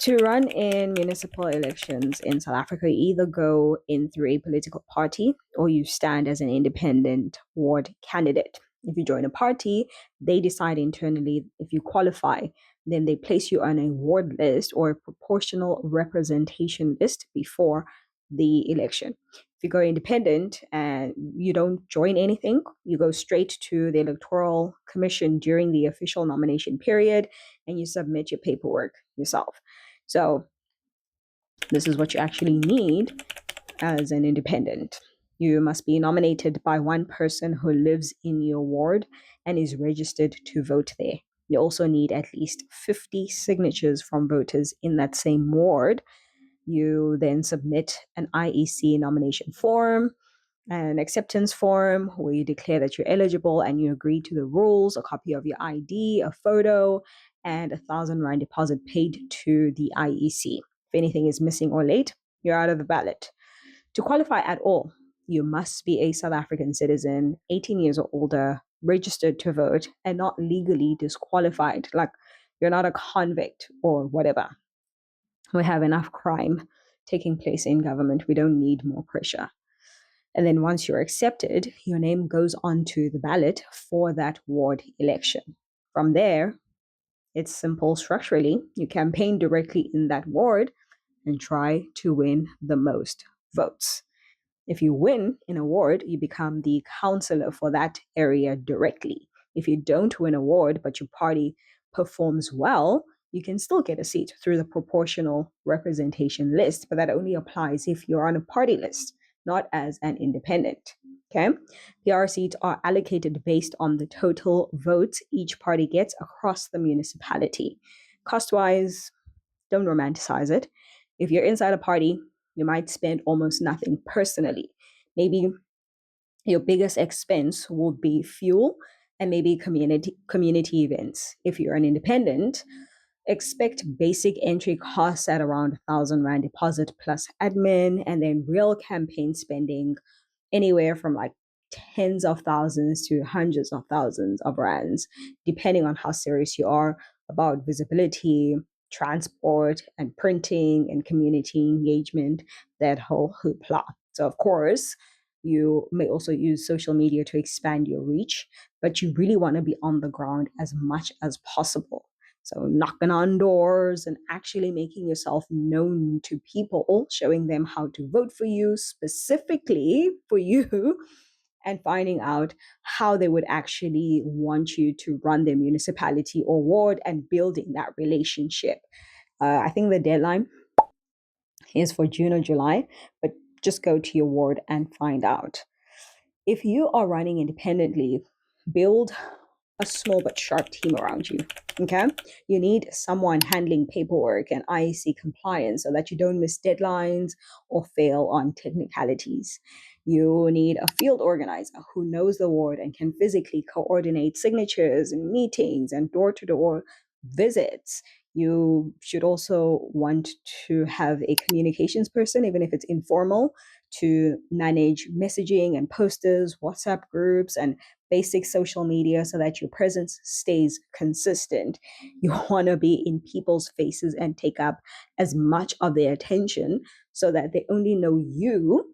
To run in municipal elections in South Africa, you either go in through a political party or you stand as an independent ward candidate. If you join a party, they decide internally if you qualify. Then they place you on a ward list or a proportional representation list before the election. If you go independent and you don't join anything, you go straight to the Electoral Commission during the official nomination period and you submit your paperwork yourself. So, this is what you actually need as an independent. You must be nominated by one person who lives in your ward and is registered to vote there. You also need at least 50 signatures from voters in that same ward. You then submit an IEC nomination form, an acceptance form where you declare that you're eligible and you agree to the rules, a copy of your ID, a photo, and R1,000 deposit paid to the IEC. If anything is missing or late, you're out of the ballot. To qualify at all, you must be a South African citizen, 18 years or older, registered to vote, and not legally disqualified. Like you're not a convict or whatever. We have enough crime taking place in government. We don't need more pressure. And then once you're accepted, your name goes onto the ballot for that ward election. From there, it's simple structurally. You campaign directly in that ward and try to win the most votes. If you win in a ward, you become the councillor for that area directly. If you don't win a ward, but your party performs well, you can still get a seat through the proportional representation list, but that only applies if you're on a party list, not as an independent. Okay. PR seats are allocated based on the total votes each party gets across the municipality. Cost wise, don't romanticize it. If you're inside a party, you might spend almost nothing personally. Maybe your biggest expense will be fuel and maybe community events. If you're an independent, expect basic entry costs at around R1,000 deposit plus admin, and then real campaign spending anywhere from like tens of thousands to hundreds of thousands of rands, depending on how serious you are about visibility, transport, and printing and community engagement, that whole hoopla. So, of course, you may also use social media to expand your reach, but you really want to be on the ground as much as possible. So, knocking on doors and actually making yourself known to people, showing them how to vote for you, specifically for you, and finding out how they would actually want you to run their municipality or ward and building that relationship. I think the deadline is for June or July, but just go to your ward and find out. If you are running independently, build a small but sharp team around you. Okay. You need someone handling paperwork and IEC compliance so that you don't miss deadlines or fail on technicalities. You need a field organizer who knows the ward and can physically coordinate signatures and meetings and door to door visits. You should also want to have a communications person, even if it's informal, to manage messaging and posters, WhatsApp groups, and basic social media so that your presence stays consistent. You want to be in people's faces and take up as much of their attention so that they only know you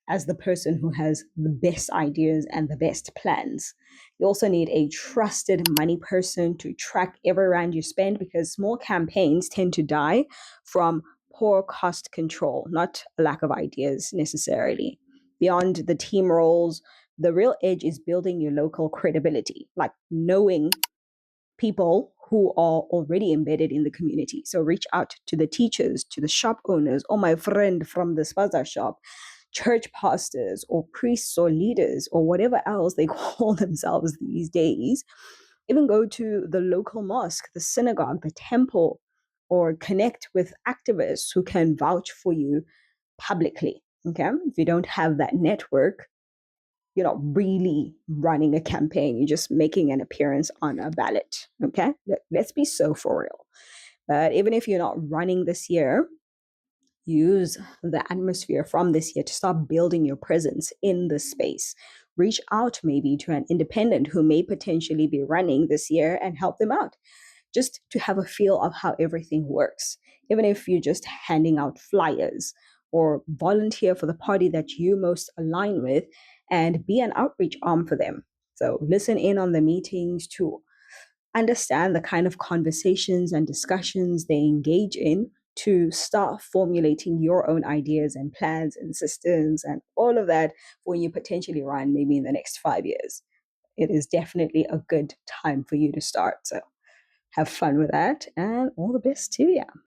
as the person who has the best ideas and the best plans. You also need a trusted money person to track every rand you spend, because small campaigns tend to die from poor cost control, not a lack of ideas necessarily. Beyond the team roles, the real edge is building your local credibility, like knowing people who are already embedded in the community. So reach out to the teachers, to the shop owners, or my friend from the spaza shop, church pastors or priests or leaders or whatever else they call themselves these days. Even go to the local mosque, the synagogue, the temple, or connect with activists who can vouch for you publicly. Okay. If you don't have that network, you're not really running a campaign. You're just making an appearance on a ballot. Okay. Let's be so for real. But even if you're not running this year, use the atmosphere from this year to start building your presence in the space. Reach out maybe to an independent who may potentially be running this year and help them out, just to have a feel of how everything works. even if you're just handing out flyers, or volunteer for the party that you most align with and be an outreach arm for them. So listen in on the meetings to understand the kind of conversations and discussions they engage in, to start formulating your own ideas and plans and systems and all of that when you potentially run maybe in the next 5 years. It is definitely a good time for you to start. So have fun with that and all the best to you.